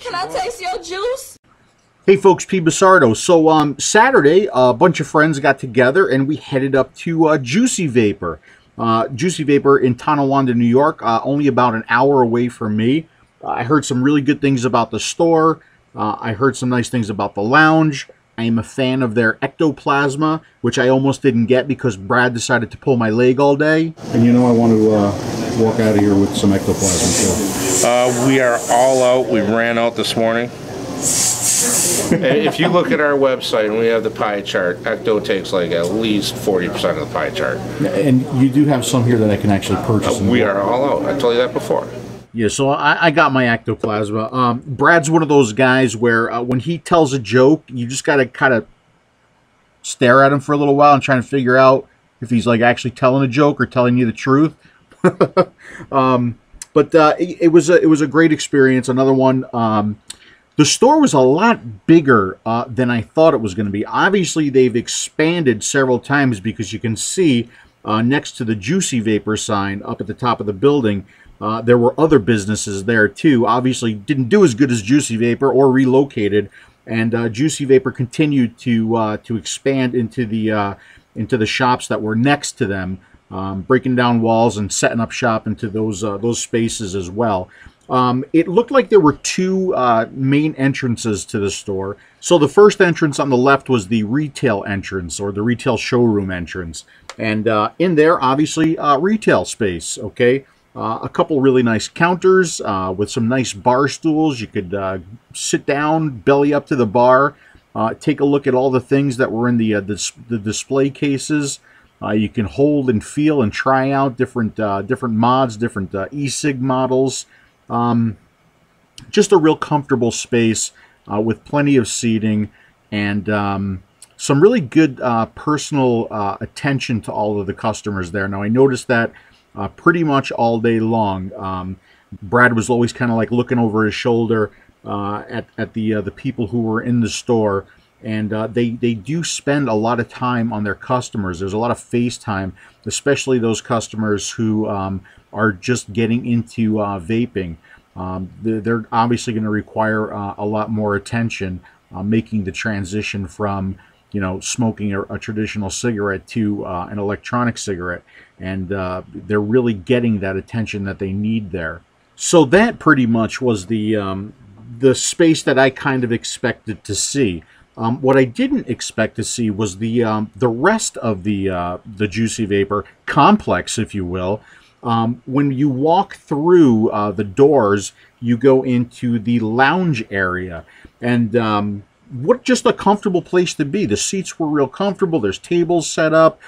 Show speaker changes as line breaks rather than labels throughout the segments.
Can I taste your juice?
Hey folks, PBusardo. So Saturday, a bunch of friends got together and we headed up to Juicy Vapor. Juicy Vapor in Tonawanda, New York, only about an hour away from me. I heard some really good things about the store. I heard some nice things about the lounge. I am a fan of their ectoplasma, which I almost didn't get because Brad decided to pull my leg all day. And you know I want to walk out of here with some ectoplasma. So.
We are all out. We ran out this morning. If you look at our website and we have the pie chart, Ecto takes like at least 40% of the pie chart.
And you do have some here that I can actually purchase.
We are all out. I told you that before.
Yeah, so I got my ectoplasma. Brad's one of those guys where when he tells a joke, you just got to kind of stare at him for a little while and try to figure out if he's like actually telling a joke or telling you the truth. But it was a great experience. Another one. The store was a lot bigger than I thought it was going to be. Obviously, they've expanded several times because you can see next to the Juicy Vapor sign up at the top of the building, there were other businesses there too. Obviously, didn't do as good as Juicy Vapor or relocated, and Juicy Vapor continued to expand into the shops that were next to them, breaking down walls and setting up shop into those spaces as well. It looked like there were two main entrances to the store. So the first entrance on the left was the retail entrance, or the retail showroom entrance. And in there, obviously, retail space, okay? A couple really nice counters with some nice bar stools. You could sit down, belly up to the bar, take a look at all the things that were in the display cases. You can hold and feel and try out different mods, different e-cig models. Just a real comfortable space with plenty of seating and some really good personal attention to all of the customers there. Now, I noticed that pretty much all day long. Brad was always kind of like looking over his shoulder at the people who were in the store, and they do spend a lot of time on their customers. There's a lot of face time, especially those customers who are just getting into vaping. They're obviously going to require a lot more attention making the transition from, you know, smoking a traditional cigarette to an electronic cigarette, and they're really getting that attention that they need there. So that pretty much was the space that I kind of expected to see. What I didn't expect to see was the rest of the Juicy Vapor complex, if you will. When you walk through the doors, you go into the lounge area, and what just a comfortable place to be. The seats were real comfortable. There's tables set up.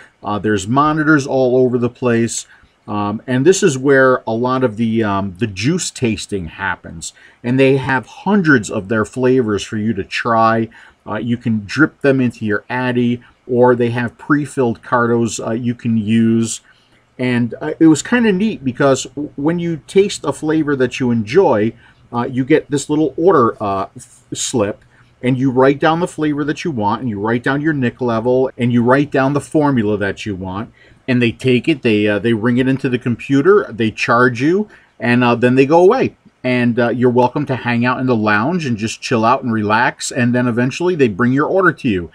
There's monitors all over the place. And this is where a lot of the juice tasting happens. And they have hundreds of their flavors for you to try. You can drip them into your Addy, or they have pre-filled cartos you can use. And it was kind of neat because when you taste a flavor that you enjoy, you get this little order slip, and you write down the flavor that you want, and you write down your nic level, and you write down the formula that you want. And they take it, they ring it into the computer, they charge you, and then they go away. And you're welcome to hang out in the lounge and just chill out and relax. And then eventually they bring your order to you.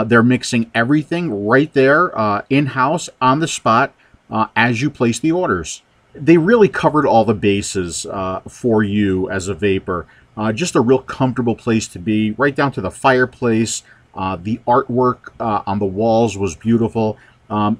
They're mixing everything right there in-house on the spot as you place the orders. They really covered all the bases for you as a vapor. Just a real comfortable place to be, right down to the fireplace. The artwork on the walls was beautiful.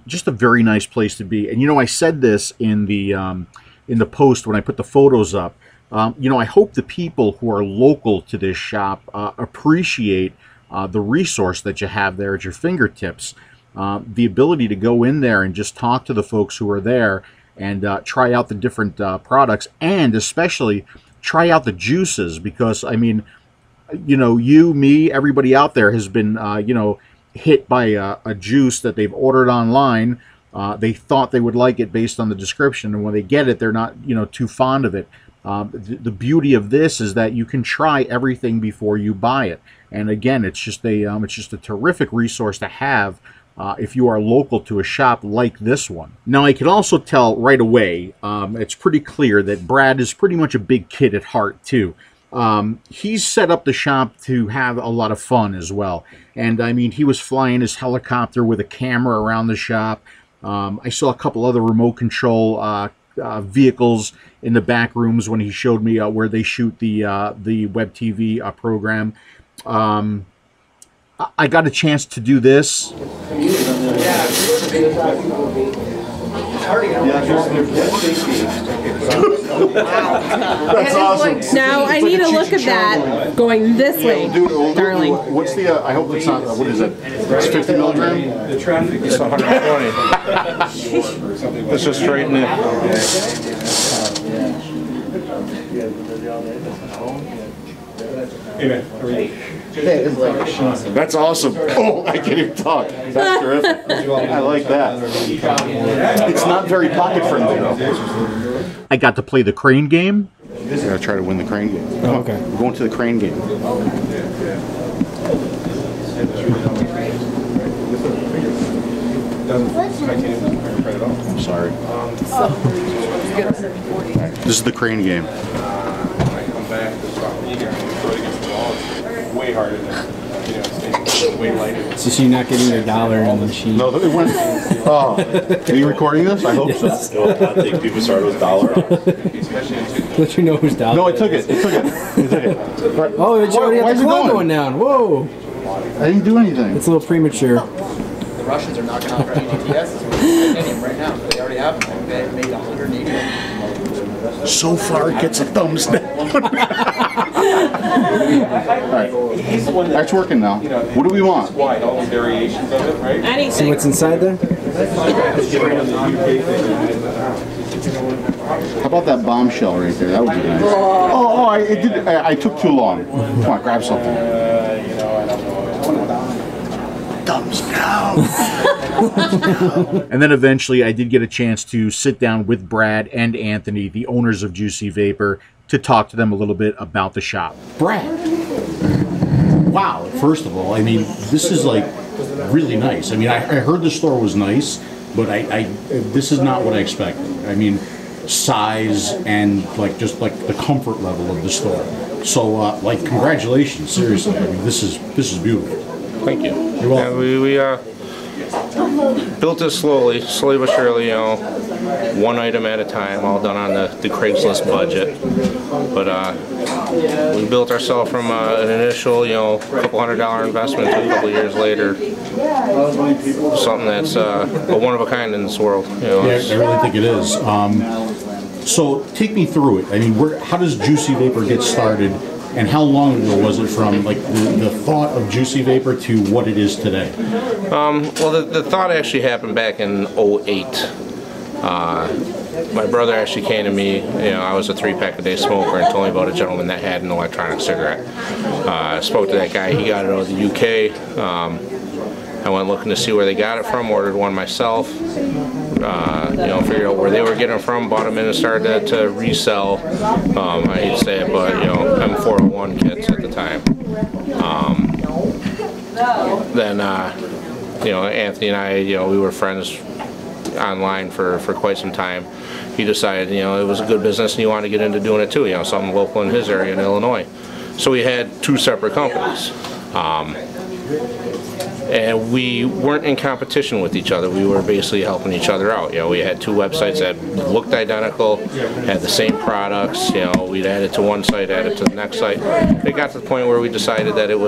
Just a very nice place to be. And you know, I said this in the post when I put the photos up. You know, I hope the people who are local to this shop appreciate the resource that you have there at your fingertips. The ability to go in there and just talk to the folks who are there and try out the different products, and especially try out the juices, because, I mean, you know, you, me, everybody out there has been, you know, hit by a juice that they've ordered online. They thought they would like it based on the description, and when they get it, they're not, you know, too fond of it. The beauty of this is that you can try everything before you buy it. And again, it's just a terrific resource to have if you are local to a shop like this one. Now, I can also tell right away, it's pretty clear that Brad is pretty much a big kid at heart too. He's set up the shop to have a lot of fun as well. And I mean, he was flying his helicopter with a camera around the shop. I saw a couple other remote control vehicles in the back rooms when he showed me where they shoot the web TV program. I got a chance to do this.
That's awesome.
Now I need to look at that going this way, darling.
What's the? I hope it's not. What is it? It's 50 milligram.
It's 120. Let's just straighten it.
That's awesome. Oh, I can't even talk. That's terrific. I like that. It's not very pocket friendly though. I got to play the crane game. I gotta try to win the crane game.
Oh, okay.
We're going to the crane game. I'm sorry. This is the crane game.
Way harder than, way lighter.
So you're not getting your dollar in the machine?
No, it went. Oh, are you recording this? I hope so.
I'll take PBusardo's dollar.
Let you know whose dollar.
No, I took it. It took it. It took it.
Oh, it's already got the clock going down. Whoa!
I didn't do anything.
It's a little premature.
The Russians are knocking off GTS titanium right now. They already have them. They made 180.
So far, it gets a thumbs down. Alright, that's working now. What do we want?
Wide, all the variations of it, right?
See what's inside there?
How about that bombshell right there? That would be nice. Oh, I took too long. Come on, grab something. Thumbs down. And then eventually I did get a chance to sit down with Brad and Anthony, the owners of Juicy Vapor, to talk to them a little bit about the shop. Brad, wow, first of all, I mean, this is like really nice. I mean, I heard the store was nice, but this is not what I expected. I mean, size and just the comfort level of the store. So, like, congratulations, seriously. I mean, this is beautiful.
Thank you.
You're welcome.
Yeah, we built it slowly but surely, one item at a time, all done on the Craigslist budget. But we built ourselves from an initial, couple $100 investment to a couple years later, something that's a one of a kind in this world.
Yeah, I really think it is. So take me through it. I mean, how does Juicy Vapor get started? And how long ago was it from the thought of Juicy Vapor to what it is today?
Well, the thought actually happened back in '08. My brother actually came to me, I was a 3-pack a day smoker, and told me about a gentleman that had an electronic cigarette. I spoke to that guy. He got it out of the UK. I went looking to see where they got it from, ordered one myself. Figured out where they were getting it from, bought them in and started to resell. I hate to say it, but M401 kits at the time. Then Anthony and I, we were friends online for quite some time. He decided, it was a good business and he wanted to get into doing it too, something local in his area in Illinois. So we had 2 separate companies. And we weren't in competition with each other. We were basically helping each other out. We had 2 websites that looked identical, had the same products. We'd add it to one site, add it to the next site. It got to the point where we decided that it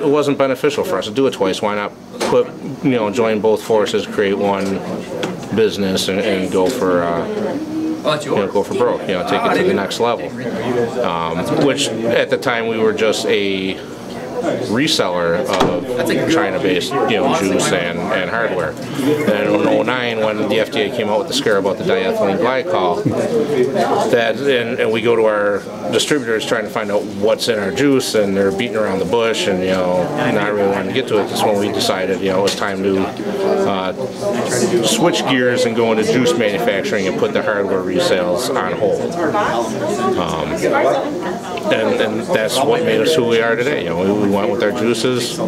wasn't beneficial for us to do it twice. Why not join both forces, create one business, and go for go for broke. Take it to the next level. Which at the time we were just a reseller of China-based juice and hardware. And in '09, when the FDA came out with the scare about the diethylene glycol, and we go to our distributors trying to find out what's in our juice, and they're beating around the bush and not really wanting to get to it. That's when we decided it was time to switch gears and go into juice manufacturing and put the hardware resales on hold. And that's what made us who we are today. We went with our juices.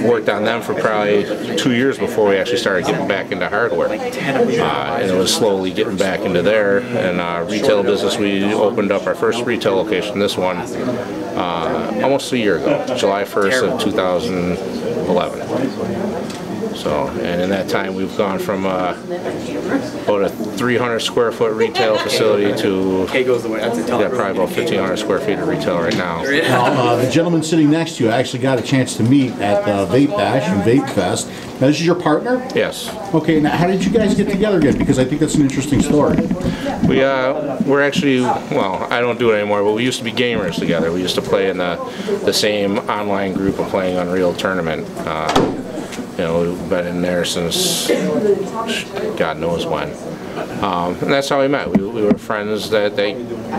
Worked on them for probably 2 years before we actually started getting back into hardware. And it was slowly getting back into there. And retail business, we opened up our first retail location, this one, almost a year ago, July 1st of 2011. So, and in that time we've gone from about a 300 square foot retail facility to probably about 1,500 square feet of retail right now.
Now, the gentleman sitting next to you, I actually got a chance to meet at the Vape Bash and Vape Fest. Now, this is your partner?
Yes.
Okay, now how did you guys get together again? Because I think that's an interesting story.
We're actually, well, I don't do it anymore, but we used to be gamers together. We used to play in the same online group of playing Unreal Tournament. You know, we've been in there since God knows when. And that's how we met. We were friends that they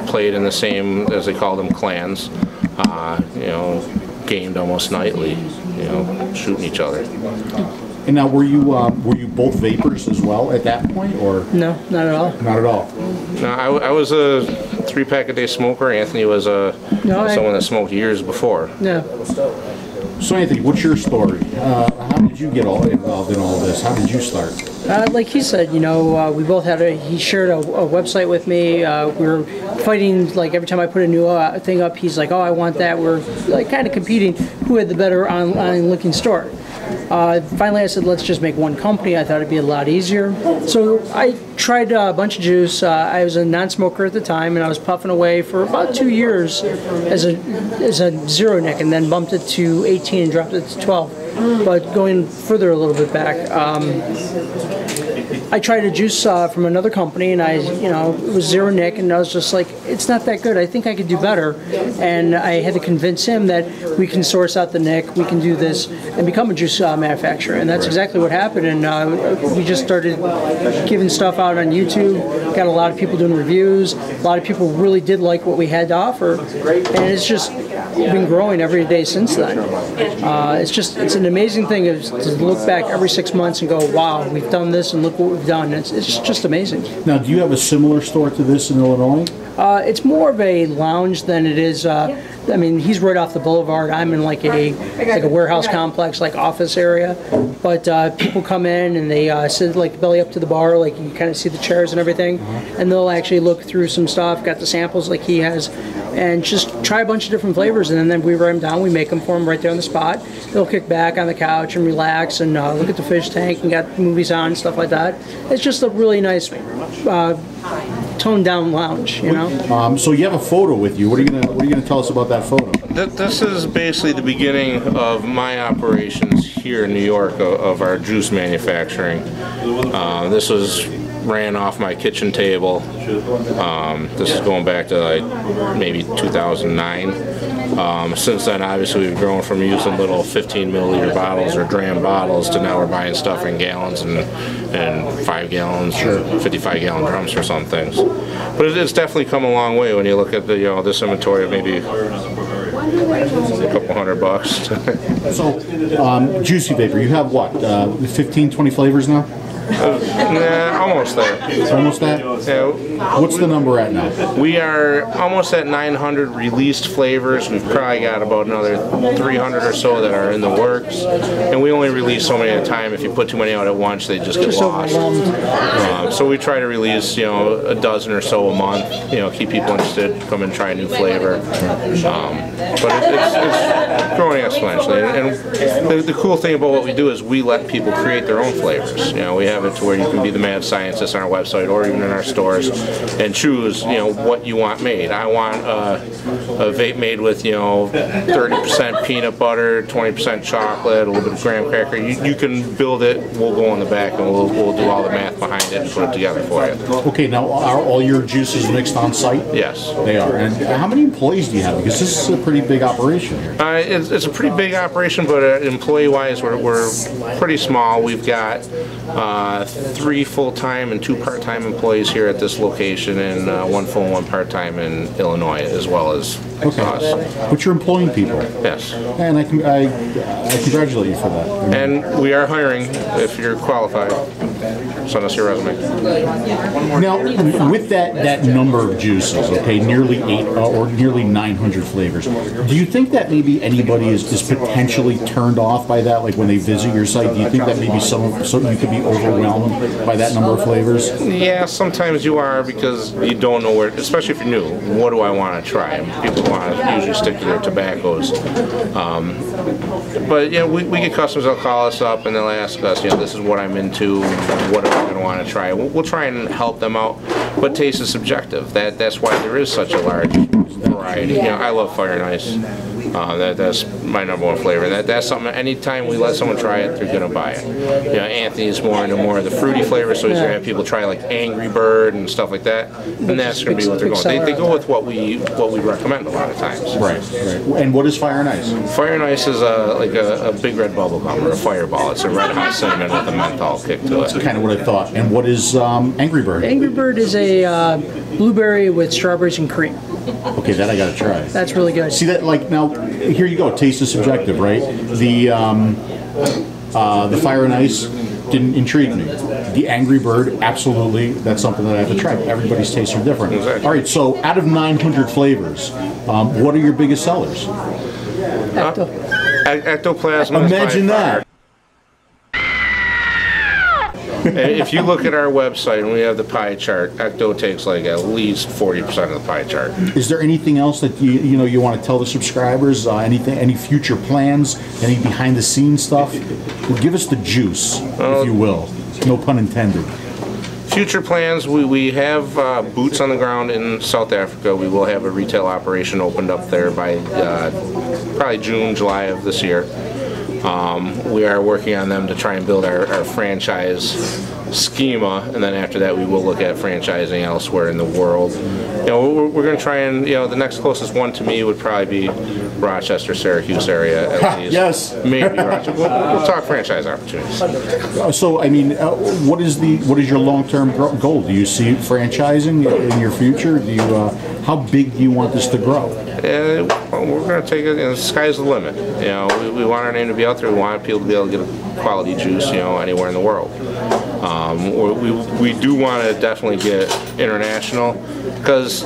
played in the same, as they call them, clans. You know, gamed almost nightly, you know, shooting each other.
And now, were you both vapors as well at that point, or?
No, not at all.
Not at all.
No, I was a 3-pack a day smoker. Anthony was someone that smoked years before.
No.
So Anthony, what's your story? How did you get all involved in all this? How did you start?
Like he said, you know, we both had he shared a website with me. We were fighting, like every time I put a new thing up, he's like, oh, I want that. We're like kind of competing who had the better online looking store. Finally, I said, let's just make one company. I thought it'd be a lot easier. So I tried a bunch of juice. I was a non-smoker at the time, and I was puffing away for about 2 years as a zero nic, and then bumped it to 18 and dropped it to 12. But going further a little bit back, I tried a juice from another company, and it was zero nic, and I was just like, it's not that good. I think I could do better. And I had to convince him that we can source out the nic, we can do this, and become a juice manufacturer. And that's exactly what happened. And we just started giving stuff out on YouTube. Got a lot of people doing reviews. A lot of people really did like what we had to offer, and it's just been growing every day since then. It's an amazing thing to look back every 6 months and go, wow, we've done this and look what we've done. It's just amazing.
Now, do you have a similar store to this in Illinois?
It's more of a lounge than it is. I mean, he's right off the boulevard. I'm in like a warehouse complex, like office area. But people come in and they sit like belly up to the bar, like you kind of see the chairs and everything, and they'll actually look through some stuff. Got the samples like he has, and just try a bunch of different flavors, and then we write them down. We make them for them right there on the spot. They'll kick back on the couch and relax and look at the fish tank and got movies on and stuff like that. It's just a really nice, toned down lounge, you know.
So you have a photo with you. What are you gonna tell us about that photo?
This is basically the beginning of my operations here in New York of our juice manufacturing. This was ran off my kitchen table. This is going back to like maybe 2009. Since then, obviously, we've grown from using little 15 milliliter bottles or dram bottles to now we're buying stuff in gallons and 5 gallons or 55 gallon drums for some things. But it's definitely come a long way when you look at the this inventory of maybe a couple $100.
So, Juicy Vapor, you have what, 15, 20 flavors now?
Nah, almost there.
Almost that?
Yeah.
What's the number at now?
We are almost at 900 released flavors. We've probably got about another 300 or so that are in the works. And we only release so many at a time. If you put too many out at once, they just get lost. So we try to release, a dozen or so a month. Keep people interested, come and try a new flavor. But it's growing exponentially. And the cool thing about what we do is we let people create their own flavors. We have it to where you can be the mad scientist on our website or even in our stores and choose, what you want made. I want a vape made with, 30% peanut butter, 20% chocolate, a little bit of graham cracker. You can build it. We'll go in the back and we'll do all the math behind it and put it together for you.
Okay, now are all your juices mixed on site?
Yes.
They are. And how many employees do you have? Because this is a pretty big operation here.
It's a pretty big operation, but employee-wise, we're pretty small. We've got 3 full-time and 2 part-time employees here at this location, and 1 full and 1 part-time in Illinois, as well as us.
But you're employing people.
Yes.
And I congratulate you for that.
And we are hiring if you're qualified. Send us your resume.
Now, with that number of juices, okay, nearly 900 flavors, do you think that maybe anybody is potentially turned off by that? Like when they visit your site, do you think that maybe you could be overwhelmed by that number of flavors?
Yeah, sometimes you are, because you don't know where, especially if you're new, what do I want to try? People want to usually stick to their tobaccos. But you know, we get customers that'll call us up and they'll ask us, you know, this is what I'm into, what am I going to want to try? We'll try and help them out, but taste is subjective. That's why there is such a large variety. You know, I love Fire and Ice. That's my number one flavor. That's something. Anytime we let someone try it, they're gonna buy it. You know, Anthony's more into more of the fruity flavor, so he's gonna have people try like Angry Bird and stuff like that, and that's gonna be what they're going. They go with what we recommend a lot of times.
Right. And what is Fire and Ice?
Fire and Ice is like a big red bubble gum or a fireball. It's a red hot cinnamon with a menthol kick to it.
That's kind of what I thought. And what is Angry Bird?
Angry Bird is a blueberry with strawberries and cream.
Okay, that I gotta try.
That's really good.
See that, like, now here you go. Taste is subjective, right? The Fire and Ice didn't intrigue me. The Angry Bird, absolutely, that's something that I have to try. Everybody's tastes are different.
Exactly.
All right, so out of 900 flavors, what are your biggest sellers?
Ectoplasma.
Imagine that.
If you look at our website and we have the pie chart, Ecto takes like at least 40% of the pie chart.
Is there anything else that you want to tell the subscribers? Any future plans? Any behind the scenes stuff? Well, give us the juice, if you will. No pun intended.
Future plans, we have boots on the ground in South Africa. We will have a retail operation opened up there by probably June, July of this year. We are working on them to try and build our franchise schema, and then after that we will look at franchising elsewhere in the world. You know, we're going to try and, you know, the next closest one to me would probably be Rochester, Syracuse area at least.
Yes.
Maybe Rochester. We'll talk franchise opportunities.
So, I mean, what is your long-term goal? Do you see franchising in your future? How big do you want this to grow?
We're going to take it, the sky's the limit. You know, we want our name to be out there. We want people to be able to get a quality juice, you know, anywhere in the world. We do want to definitely get international, because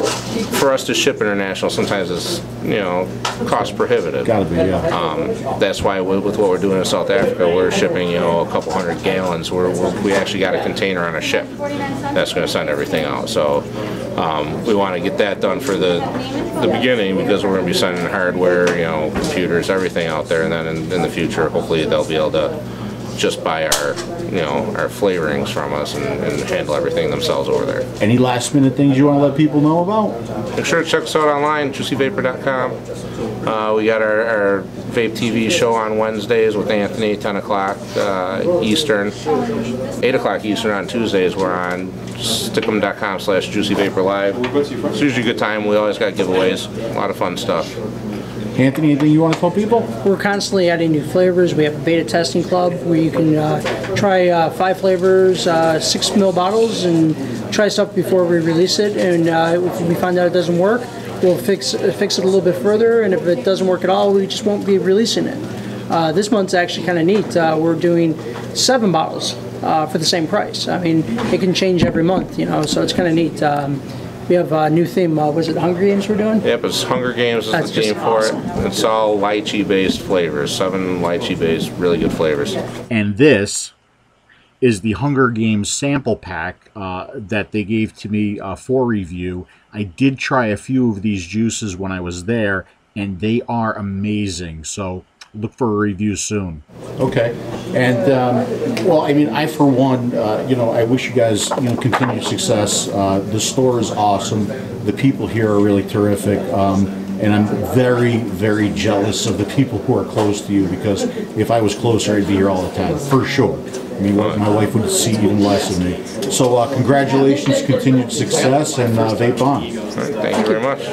for us to ship international, sometimes it's, you know, cost prohibitive.
Gotta be, yeah.
That's why with what we're doing in South Africa, we're shipping, you know, a couple hundred gallons. We actually got a container on a ship that's going to send everything out. So we want to get that done for the beginning, because we're going to be sending hardware, you know, computers, everything out there, and then in the future, hopefully they'll be able to just buy our flavorings from us and handle everything themselves over there.
Any last minute things you want to let people know about?
Make sure to check us out online, juicyvapor.com. We got our Vape TV show on Wednesdays with Anthony, 10 o'clock Eastern, 8 o'clock Eastern on Tuesdays. We're on stickem.com/juicyvaporlive. It's usually a good time. We always got giveaways, a lot of fun stuff.
Anthony, anything you want to tell people?
We're constantly adding new flavors. We have a beta testing club where you can try 5 flavors, 6 ml bottles, and try stuff before we release it. And if we find out it doesn't work, we'll fix it a little bit further. And if it doesn't work at all, we just won't be releasing it. This month's actually kind of neat. We're doing 7 bottles for the same price. I mean, it can change every month, you know, so it's kind of neat. We have a new theme. Was it Hunger Games we're doing?
Yep, it's Hunger Games is the theme for it. It's all lychee-based flavors, 7 lychee-based, really good flavors.
And this is the Hunger Games sample pack that they gave to me for review. I did try a few of these juices when I was there, and they are amazing. So look for a review soon. Okay. And, well, I mean, I, for one, you know, I wish you guys, you know, continued success. The store is awesome. The people here are really terrific. And I'm very, very jealous of the people who are close to you, because if I was closer, I'd be here all the time, for sure. I mean, my wife would see even less of me. So congratulations, continued success, and vape on.
All right, thank you very much.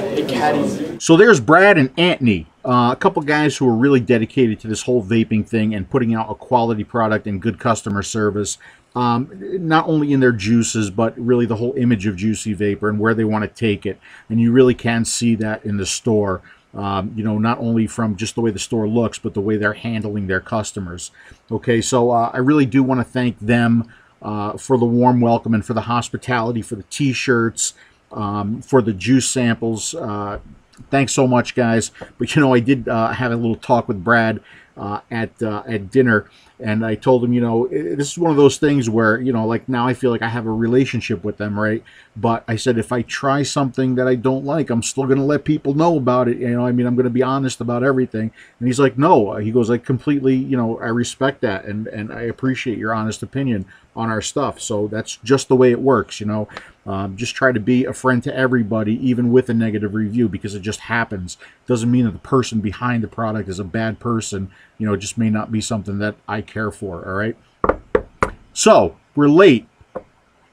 So there's Brad and Anthony, a couple guys who are really dedicated to this whole vaping thing and putting out a quality product and good customer service, not only in their juices, but really the whole image of Juicy Vapor and where they want to take it. And you really can see that in the store. You know, not only from just the way the store looks, but the way they're handling their customers. Okay, so I really do want to thank them for the warm welcome and for the hospitality, for the T-shirts, for the juice samples. Thanks so much, guys. But, you know, I did have a little talk with Brad at dinner, and I told him, you know, this is one of those things where, you know, like now I feel like I have a relationship with them, right? But I said, if I try something that I don't like, I'm still going to let people know about it. You know, I mean, I'm going to be honest about everything. And he's like, no, he goes, like, completely, you know, I respect that. And I appreciate your honest opinion on our stuff. So that's just the way it works, you know. Just try to be a friend to everybody, even with a negative review, because it just happens. Doesn't mean that the person behind the product is a bad person. You know, it just may not be something that I care for, all right? So, we're late.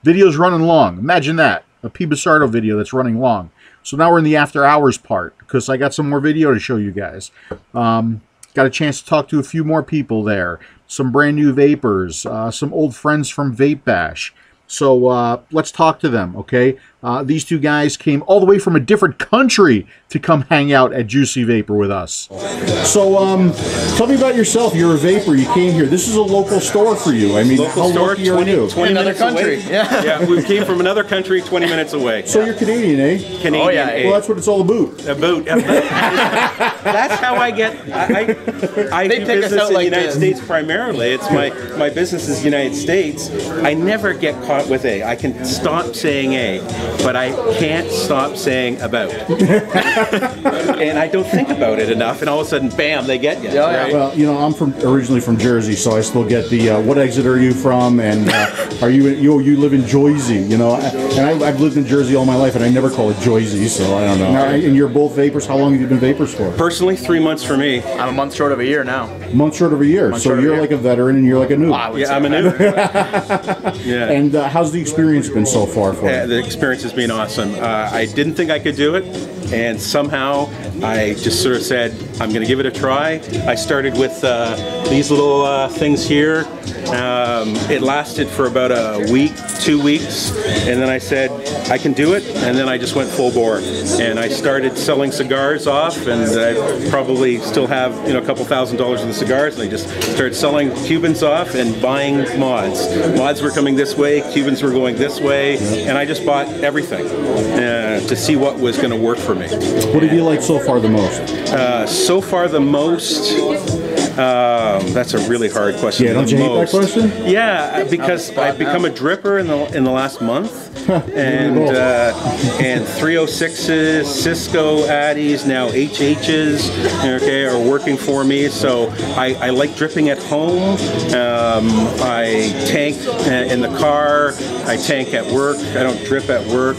Video's running long. Imagine that. A PBusardo video that's running long. So now we're in the after hours part, because I got some more video to show you guys. Got a chance to talk to a few more people there. Some brand new vapors. Some old friends from Vape Bash. So let's talk to them, okay? These two guys came all the way from a different country to come hang out at Juicy Vapor with us. So tell me about yourself. You're a vapor. You came here. This is a local store for you. I mean,
local
how
store,
lucky are you?
20
Another
minutes
country.
away.
Yeah.
We came from another country 20 minutes away.
So you're Canadian, eh?
Canadian.
Oh, yeah.
Well, that's what it's all about.
About. That's how I get. I
They
do
pick us
business
out
in the
like
United
this.
States primarily. It's my business is United States. I never get caught with A. I can stop saying A, but I can't stop saying about. And I don't think about it enough, and all of a sudden, bam, they get you.
Yeah.
Right?
Well, you know, I'm originally from Jersey, so I still get the what exit are you from, and are you live in Jersey? You know, and I've lived in Jersey all my life, and I never call it Jersey, so I don't know. Now, and you're both vapors. How long have you been vapors for?
Personally, 3 months for me.
I'm a month short of a year now.
Month short of a year. So you're like a veteran, and you're like a noob.
Yeah, I'm a new. Yeah.
And how's the experience been so far for you?
The experience has been awesome. I didn't think I could do it, and somehow I just sort of said, I'm going to give it a try. I started with these little things here. It lasted for about a week, 2 weeks, and then I said, I can do it, and then I just went full bore. And I started selling cigars off, and I probably still have, you know, a couple $1,000s worth of cigars, and I just started selling Cubans off and buying mods. Mods were coming this way, Cubans were going this way, and I just bought everything to see what was going to work for me.
What have you liked so far the most?
So far the most, that's a really hard question.
Yeah, don't you hate that question?
Yeah, because I've become a dripper in the last month, and 306s, Cisco Addies, now HHs, okay, are working for me. So I like dripping at home. I tank in the car. I tank at work. I don't drip at work.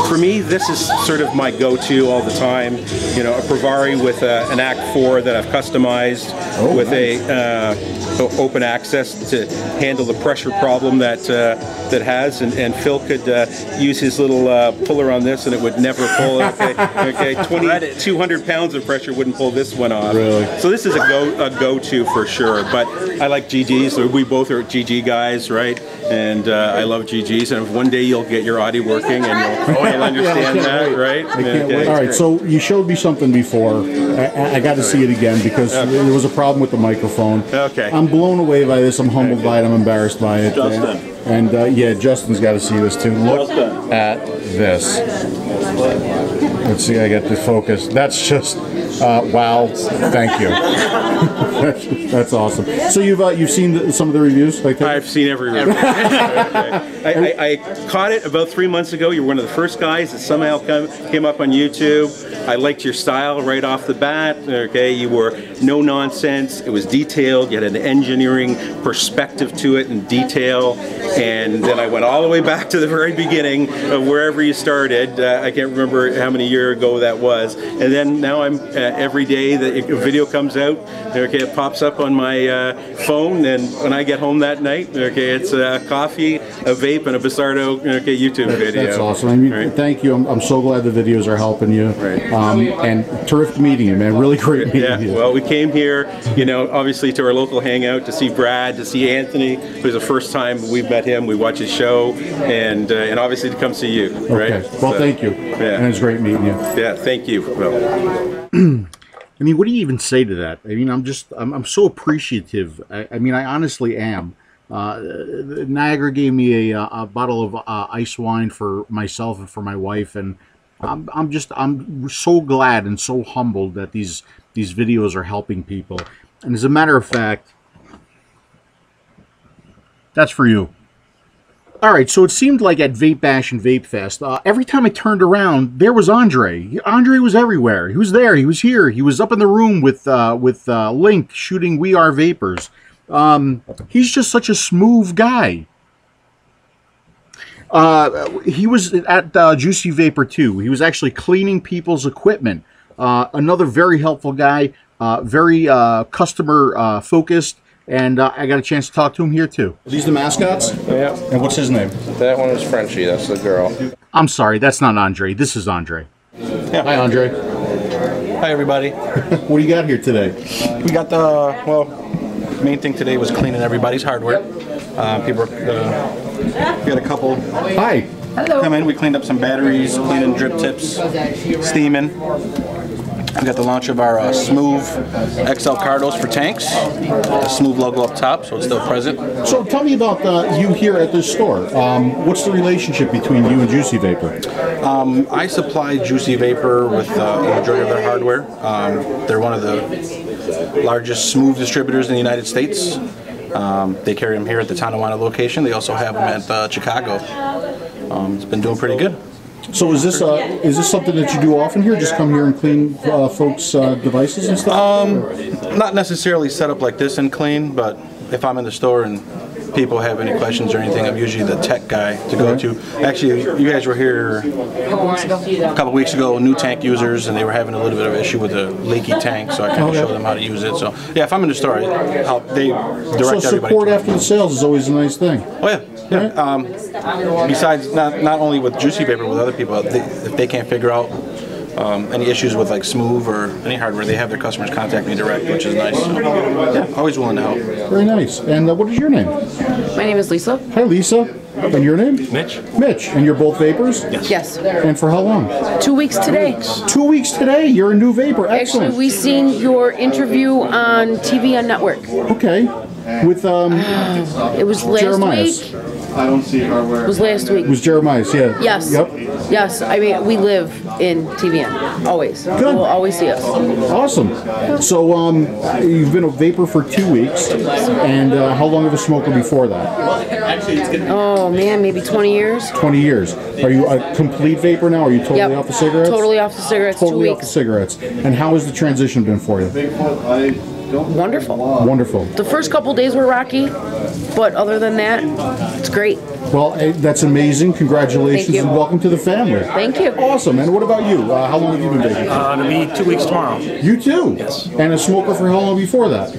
For me, this is sort of my go-to all the time. You know, a Provari with an Act 4 that I've customized with a open access to handle the pressure problem that that has, and Phil could use his little puller on this, and it would never pull. Okay, 200 pounds of pressure wouldn't pull this one off.
Really?
So this is a go-to for sure. But I like GGs. We both are GG guys, right? And I love GGs. And if one day you'll get your Audi working, and you'll understand that, right?
I can't wait. All right, so you showed me something before. I got to see it again because there was a problem with the microphone.
Okay.
I'm blown away by this. I'm humbled by it. I'm embarrassed by it.
Justin.
And yeah, Justin's got to see this too. Look at this. Let's see, I get the focus. That's just, wow, thank you. That's awesome. So you've seen some of the reviews?
I've seen every review. I caught it about 3 months ago. You were one of the first guys that somehow came up on YouTube. I liked your style right off the bat. Okay, you were no nonsense. It was detailed. You had an engineering perspective to it and detail. And then I went all the way back to the very beginning of wherever you started. I can't remember how many years ago that was. And then now I'm every day that a video comes out, okay, it pops up on my phone, and when I get home that night, okay, it's a coffee, a vape, and a Busardo, okay, YouTube video.
That's awesome. I mean,
right.
Thank you. I'm so glad the videos are helping you.
Right.
And terrific meeting you, man. Really great meeting you.
Well, we came here, you know, obviously to our local hangout to see Brad, to see Anthony. It was the first time we've met him. We watched his show, and obviously to come see you. Right.
Okay. Well, thank you.
Yeah.
And it's great meeting you.
Yeah. Thank you. Well.
I mean, what do you even say to that? I mean, I'm so appreciative. I mean, I honestly am. Niagara gave me a bottle of ice wine for myself and for my wife, and I'm so glad and so humbled that these videos are helping people. And as a matter of fact, that's for you. All right, so it seemed like at Vape Bash and Vape Fest, every time I turned around, there was Andre. Andre was everywhere. He was there. He was here. He was up in the room with Link shooting We Are Vapors. He's just such a smooth guy. He was at Juicy Vapor too. He was actually cleaning people's equipment. Another very helpful guy, very customer focused. And I got a chance to talk to him here too.
Are these the mascots?
Yeah.
And what's his name?
That one is Frenchie. That's the girl.
I'm sorry, that's not Andre. This is Andre.
Yeah. Hi, Andre.
Hi, everybody.
What do you got here today?
We got the main thing today was cleaning everybody's hardware. People, we had a couple.
Hi.
Come in. We cleaned up some batteries, cleaning drip tips, steaming. We got the launch of our Smooth XL Cardos for tanks. The Smooth logo up top, so it's still present.
So tell me about you here at this store. What's the relationship between you and Juicy Vapor?
I supply Juicy Vapor with the majority of their hardware. They're one of the largest Smooth distributors in the United States. They carry them here at the Tonawanda location. They also have them at Chicago. It's been doing pretty good.
So is this something that you do often here? Just come here and clean folks' devices and stuff?
Not necessarily set up like this and clean, but if I'm in the store and people have any questions or anything, I'm usually the tech guy to go to. Actually, you guys were here a couple weeks ago, new tank users, and they were having a little bit of issue with a leaky tank, so I kind of showed them how to use it. So yeah, if I'm in the store, they direct everybody.
So support after the sales is always a nice thing.
Oh yeah. Yeah. Besides, not only with Juicy Vapor, with other people, if they can't figure out any issues with like Smooth or any hardware, they have their customers contact me direct, which is nice. So, yeah, always willing to help.
Very nice. And what is your name?
My name is Lisa.
Hi, Lisa. And your name?
Mitch.
Mitch. And you're both vapors?
Yes.
And for how long?
2 weeks today.
2 weeks today. You're a new vapor. Excellent.
Actually, we seen your interview on TV on network.
Okay. With
it was last
Jeremiah's.
week. I don't see hardware. It was last week.
It was Jeremiah's, yeah.
Yes.
Yep.
Yes. I mean, we live in TVN. Always.
Good.
You'll always see us.
Awesome. So you've been a vapor for 2 weeks, and how long of a smoker before that?
Oh man, maybe 20 years.
20 years. Are you a complete vapor now? Are you totally off the cigarettes?
Totally off the cigarettes.
Totally
2
off the
weeks.
cigarettes. And how has the transition been for you?
Wonderful.
Wonderful.
The first couple days were rocky, but other than that, it's great.
Well, that's amazing. Congratulations
Thank you.
and welcome to the family.
Thank you.
Awesome. And what about you? How long have you been vaping?
It'll be 2 weeks tomorrow.
You too?
Yes.
And a smoker for how long before that?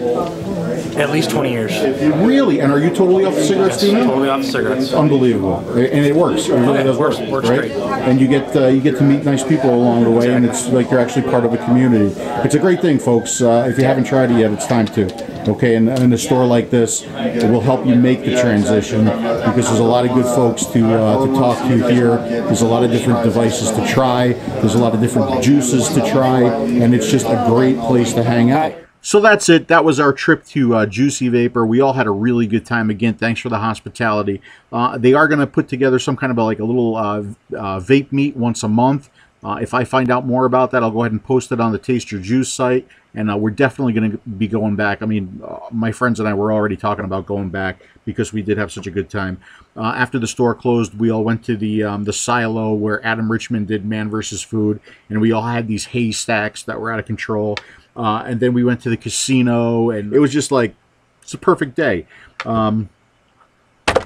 At least 20 years.
Really? And are you totally off the cigarettes too now?
Totally off the cigarettes.
Unbelievable. And it works. It really does work.
Works
right?
great.
And you get to meet nice people along the way, and it's like you're actually part of a community. It's a great thing, folks. If you haven't tried it yet, it's time to. Okay, and in a store like this, it will help you make the transition because there's a lot of good folks to talk to here. There's a lot of different devices to try. There's a lot of different juices to try, and it's just a great place to hang out.
So that's it. That was our trip to Juicy Vapor. We all had a really good time. Again, thanks for the hospitality. They are going to put together some kind of like a little vape meet once a month. If I find out more about that, I'll go ahead and post it on the Taste Your Juice site. And we're definitely going to be going back. I mean, my friends and I were already talking about going back because we did have such a good time. After the store closed, we all went to the silo where Adam Richman did Man vs. Food. And we all had these haystacks that were out of control. And then we went to the casino. And it was just like, it's a perfect day. And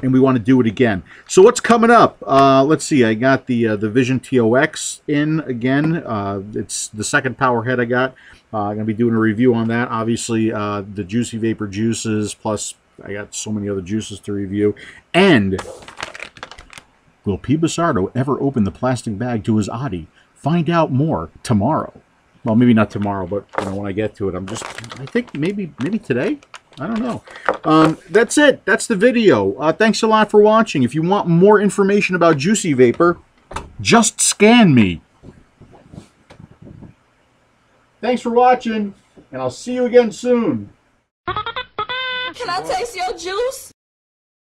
we want to do it again. So what's coming up? Let's see. I got the Vision TOX in again. It's the second power head I got. I'm going to be doing a review on that. Obviously, the Juicy Vapor juices, plus I got so many other juices to review. And will PBusardo ever open the plastic bag to his Audi? Find out more tomorrow. Well, maybe not tomorrow, but when I get to it, I think maybe today. I don't know. That's it. That's the video. Thanks a lot for watching. If you want more information about Juicy Vapor, just scan me. Thanks for watching, and I'll see you again soon.
Can I taste your juice?